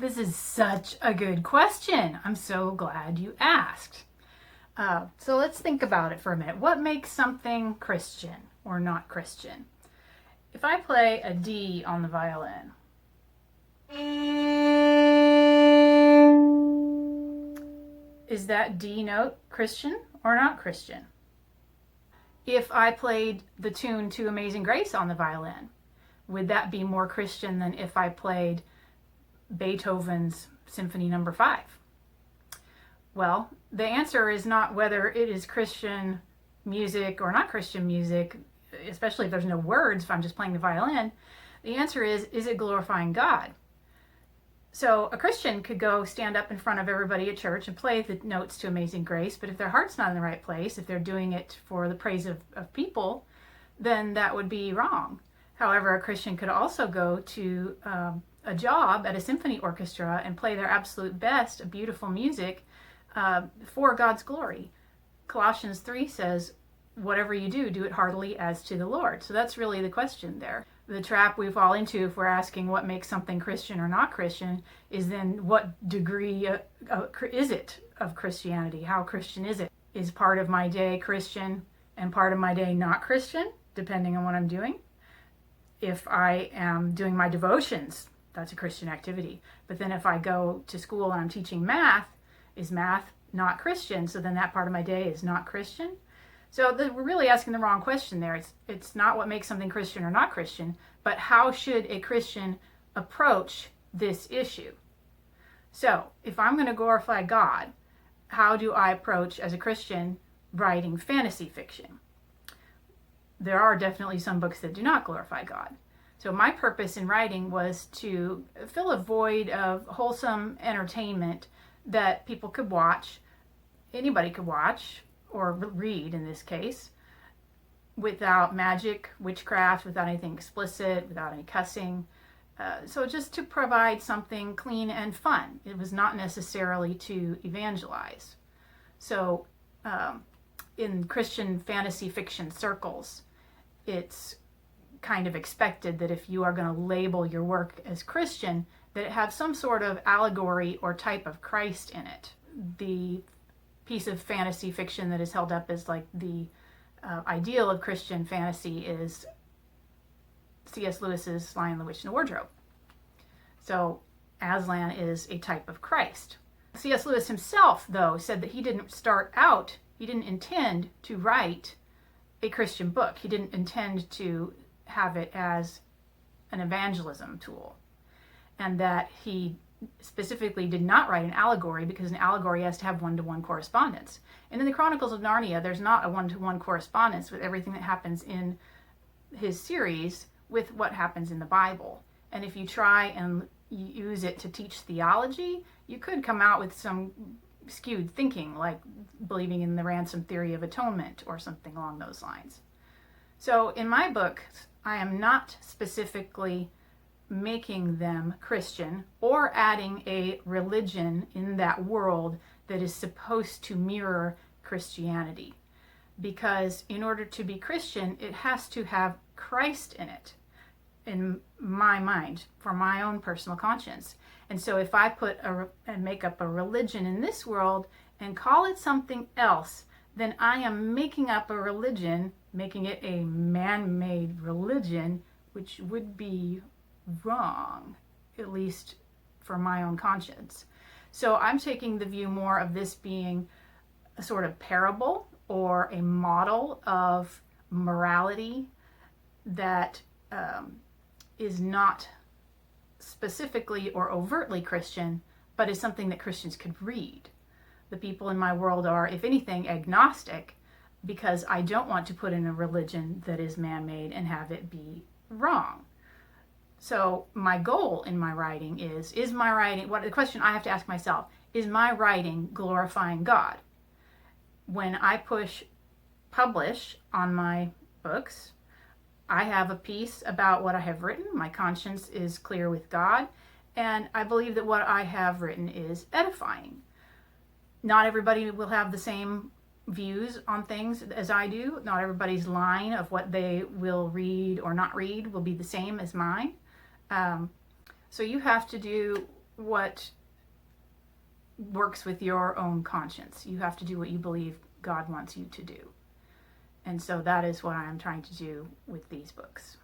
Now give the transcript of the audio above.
This is such a good question. I'm so glad you asked. So let's think about it for a minute. What makes something Christian or not Christian? If I play a D on the violin, is that D note Christian or not Christian? If I played the tune to Amazing Grace on the violin, would that be more Christian than if I played Beethoven's Symphony No. 5? Well, the answer is not whether it is Christian music or not Christian music, especially if there's no words, if I'm just playing the violin. The answer is it glorifying God? So a Christian could go stand up in front of everybody at church and play the notes to Amazing Grace, but if their heart's not in the right place, if they're doing it for the praise of people, then that would be wrong. However, a Christian could also go to a job at a symphony orchestra and play their absolute best, beautiful music for God's glory. Colossians 3 says, whatever you do, do it heartily as to the Lord. So that's really the question there. The trap we fall into if we're asking what makes something Christian or not Christian is then what degree is it of Christianity? How Christian is it? Is part of my day Christian and part of my day not Christian, depending on what I'm doing? If I am doing my devotions, that's a Christian activity. But then if I go to school and I'm teaching math, is math not Christian? So then that part of my day is not Christian? So we're really asking the wrong question there. It's not what makes something Christian or not Christian, but how should a Christian approach this issue? So if I'm going to glorify God, how do I approach as a Christian writing fantasy fiction? There are definitely some books that do not glorify God. So my purpose in writing was to fill a void of wholesome entertainment that people could watch, anybody could watch, or read in this case, without magic, witchcraft, without anything explicit, without any cussing. So just to provide something clean and fun. It was not necessarily to evangelize. So in Christian fantasy fiction circles, it's kind of expected that if you are going to label your work as Christian, that it have some sort of allegory or type of Christ in it. The piece of fantasy fiction that is held up as like the ideal of Christian fantasy is C.S. Lewis's Lion, the Witch, and the Wardrobe. So Aslan is a type of Christ. C.S. Lewis himself, though, said that he didn't intend to write a Christian book. He didn't intend to have it as an evangelism tool. And that he specifically did not write an allegory because an allegory has to have one-to-one correspondence. And in the Chronicles of Narnia, there's not a one-to-one correspondence with everything that happens in his series with what happens in the Bible. And if you try and use it to teach theology, you could come out with some skewed thinking, like believing in the ransom theory of atonement or something along those lines. So in my book, I am not specifically making them Christian or adding a religion in that world that is supposed to mirror Christianity. Because in order to be Christian, it has to have Christ in it, in my mind, for my own personal conscience. And so if I make up a religion in this world and call it something else, then I am making up a religion, making it a man-made religion, which would be wrong, at least for my own conscience. So I'm taking the view more of this being a sort of parable or a model of morality that is not specifically or overtly Christian, but is something that Christians could read. The people in my world are, if anything, agnostic, because I don't want to put in a religion that is man-made and have it be wrong. So my goal in my writing is my writing, the question I have to ask myself, is my writing glorifying God? When I push publish on my books, I have a piece about what I have written. My conscience is clear with God, and I believe that what I have written is edifying. Not everybody will have the same views on things as I do. Not everybody's line of what they will read or not read will be the same as mine. So you have to do what works with your own conscience. You have to do what you believe God wants you to do. And so that is what I'm trying to do with these books.